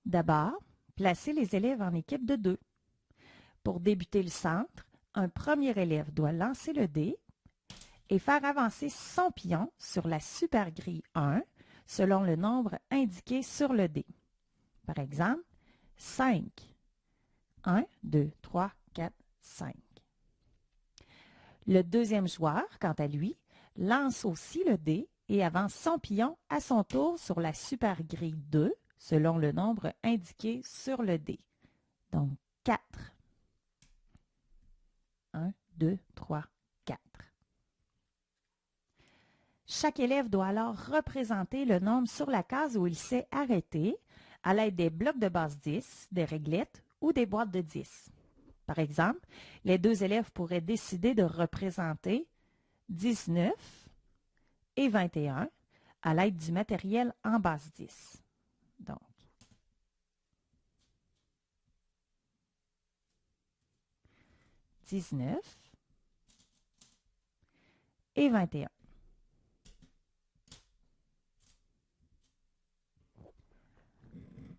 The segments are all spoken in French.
D'abord, placez les élèves en équipe de 2. Pour débuter le centre, un premier élève doit lancer le dé et faire avancer son pion sur la supergrille 1 selon le nombre indiqué sur le dé. Par exemple, 5. 1, 2, 3, 4, 5. Le deuxième joueur, quant à lui, lance aussi le dé et avance son pion à son tour sur la supergrille 2 selon le nombre indiqué sur le dé. Donc, 4. 1, 2, 3, 4. Chaque élève doit alors représenter le nombre sur la case où il s'est arrêté à l'aide des blocs de base 10, des réglettes ou des boîtes de 10. Par exemple, les 2 élèves pourraient décider de représenter 19 et 21 à l'aide du matériel en base 10. Donc, 19 et 21.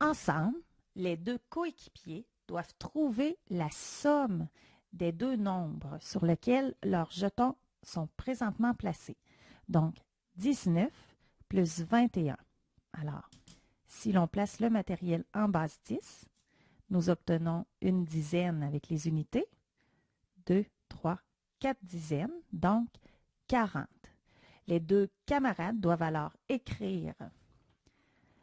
Ensemble, les 2 coéquipiers doivent trouver la somme des 2 nombres sur lesquels leurs jetons sont présentement placés. Donc, 19 plus 21. Alors, si l'on place le matériel en base 10, nous obtenons une dizaine avec les unités. 2, 3, 4 dizaines, donc 40. Les 2 camarades doivent alors écrire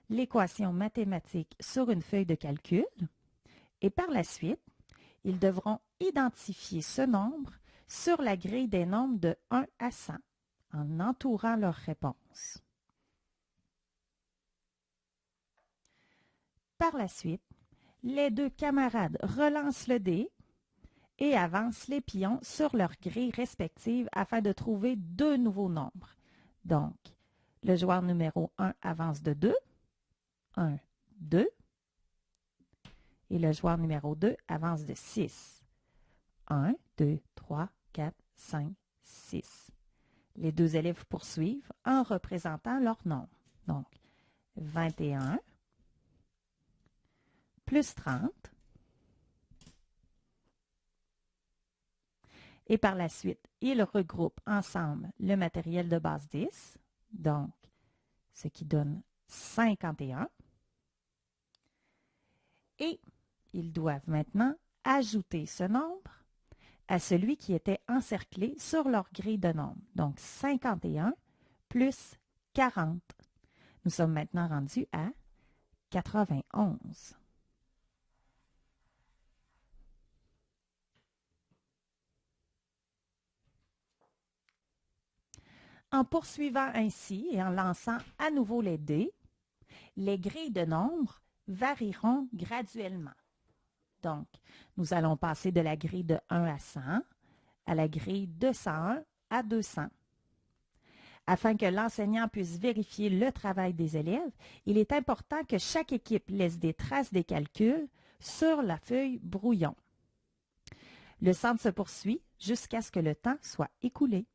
l'équation mathématique sur une feuille de calcul et par la suite, ils devront identifier ce nombre sur la grille des nombres de 1 à 100 en entourant leur réponse. Par la suite, les 2 camarades relancent le dé et avancent les pions sur leurs grilles respectives afin de trouver 2 nouveaux nombres. Donc, le joueur numéro 1 avance de 2, 1, 2, et le joueur numéro 2 avance de 6. 1, 2, 3, 4, 5, 6. Les 2 élèves poursuivent en représentant leur nombre. Donc, 21 plus 30. Et par la suite, ils regroupent ensemble le matériel de base 10, donc ce qui donne 51. Et ils doivent maintenant ajouter ce nombre à celui qui était encerclé sur leur grille de nombres. Donc 51 plus 40. Nous sommes maintenant rendus à 91. En poursuivant ainsi et en lançant à nouveau les dés, les grilles de nombres varieront graduellement. Donc, nous allons passer de la grille de 1 à 100 à la grille de 101 à 200. Afin que l'enseignant puisse vérifier le travail des élèves, il est important que chaque équipe laisse des traces des calculs sur la feuille brouillon. Le centre se poursuit jusqu'à ce que le temps soit écoulé.